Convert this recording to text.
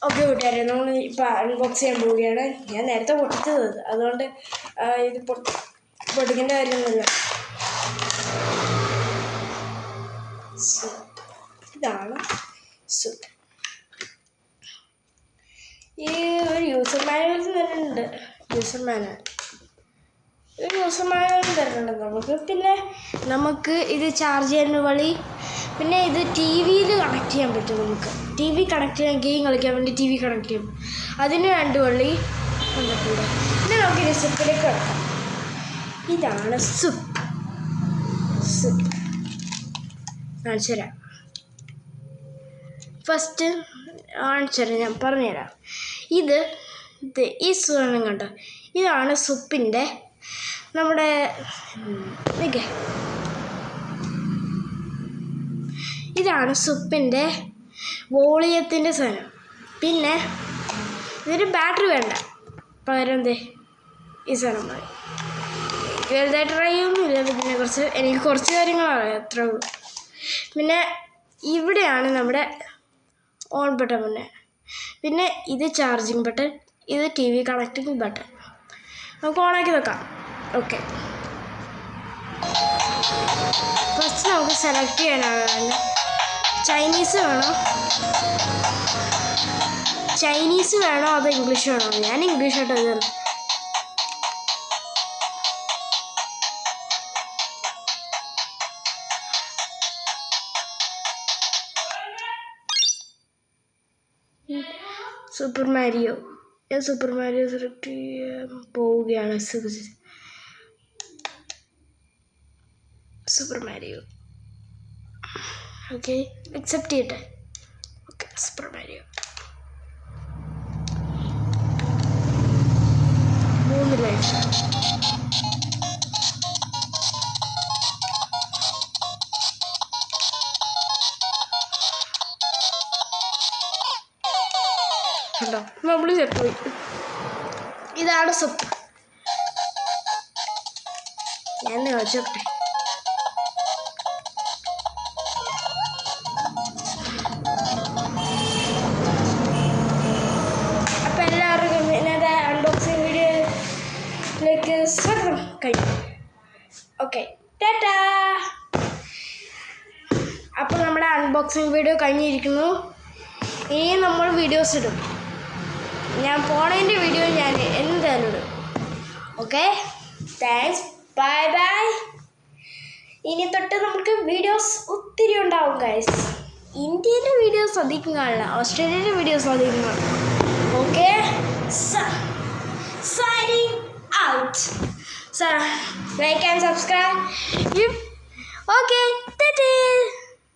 Okay കൂട്ടുകാരെ, നമ്മൾ ഇപ്പോൾ അൺബോക്സ് ചെയ്യാൻ പോവുകയാണ്. ഞാൻ നേരത്തെ പൊട്ടിച്ചത്, അതുകൊണ്ട് ഇത് പൊട്ടിക്കേണ്ട കാര്യമൊന്നുമില്ല. ഇതാണ് സൂപ്പ്. ഈ ഒരു യൂസർ മാനുവൽ തരുന്നുണ്ട്. യൂസർ മാനുവൽ തരുന്നുണ്ട് പിന്നെ നമുക്ക് ഇത് ചാർജ് ചെയ്യുന്ന വഴി, പിന്നെ ഇത് ടി വിയിൽ കണക്ട് ചെയ്യാൻ പറ്റും. നമുക്ക് ടി വി കണക്ട് ചെയ്യാൻ, ഗെയിം കളിക്കാൻ വേണ്ടി ടി വി കണക്ട് ചെയ്യും. അതിന് 2 വള്ളി വന്നിട്ടുണ്ട്. പിന്നെ നമുക്ക് ഈ സൂപ്പിലേക്ക് കിടക്കാം. ഇതാണ് സൂപ്പ് കാണിച്ചു തരാം. ഫസ്റ്റ് കാണിച്ചു തരാം, ഞാൻ പറഞ്ഞുതരാം. ഇത് ഈ സുവർണം കണ്ടോ, ഇതാണ് സൂപ്പിൻ്റെ നമ്മുടെ ഇതാണ് സൂപ്പിൻ്റെ വോളിയത്തിൻ്റെ സാധനം. പിന്നെ ഇതിന് ബാറ്ററി വേണ്ട, പകരം ഈ സാധനം മതി. വലുതായിട്ട് ട്രൈ ഒന്നുമില്ല. ഇതിനെക്കുറിച്ച് എനിക്ക് കുറച്ച് കാര്യങ്ങൾ അറിയാം, അത്രേ ഉള്ളൂ. പിന്നെ ഇവിടെയാണ് നമ്മുടെ ഓൺ ബട്ടൺ. പിന്നെ ഇത് ചാർജിങ് ബട്ടൺ, ഇത് ടി വി കണക്റ്റിംഗ് ബട്ടൺ. നമുക്ക് ഓണാക്കി വെക്കാം. ഓക്കെ, ഫസ്റ്റ് നമുക്ക് സെലക്ട് ചെയ്യാനാണ്. ചൈനീസ് വേണോ അതോ ഇംഗ്ലീഷ് വേണോ? ഞാൻ ഇംഗ്ലീഷായിട്ട് എഴുതുന്നു. സൂപ്പർ മാരിയോ സെലക്ട് ചെയ്യാൻ പോവുകയാണ്. സൂപ്പർ മാരിയോ ഓക്കെ, അക്സെപ്റ്റ് ചെയ്യട്ടെ. Okay, super Mario 3 life. കണ്ടോ, നമ്മൾ ചെറുപ്പോയി. ഇതാണ് സൂപ്പ്. ഞാൻ കളിച്ചോട്ടെ. അപ്പം എല്ലാവർക്കും ഇന്നത്തെ അൺബോക്സിങ് വീഡിയോയിലേക്ക് സ്വാഗതം. കഴിഞ്ഞു. ഓക്കെ, ടാറ്റാ. അപ്പോൾ നമ്മുടെ അൺബോക്സിങ് വീഡിയോ കഴിഞ്ഞിരിക്കുന്നു. ഇനി നമ്മൾ വീഡിയോസ് ഇടും. ഞാൻ പോണതിൻ്റെ വീഡിയോ ഞാൻ എന്തായാലും ഇടും. Okay, thanks, bye. ഇനി തൊട്ട് നമുക്ക് വീഡിയോസ് ഒത്തിരി ഉണ്ടാവും ഗൈസ്. ഇന്ത്യയിലെ വീഡിയോസ് അധികം കാണില്ല, ഓസ്ട്രേലിയയിലെ വീഡിയോസ് അധികം കാണും. Okay, signing out. Like and subscribe. Okay,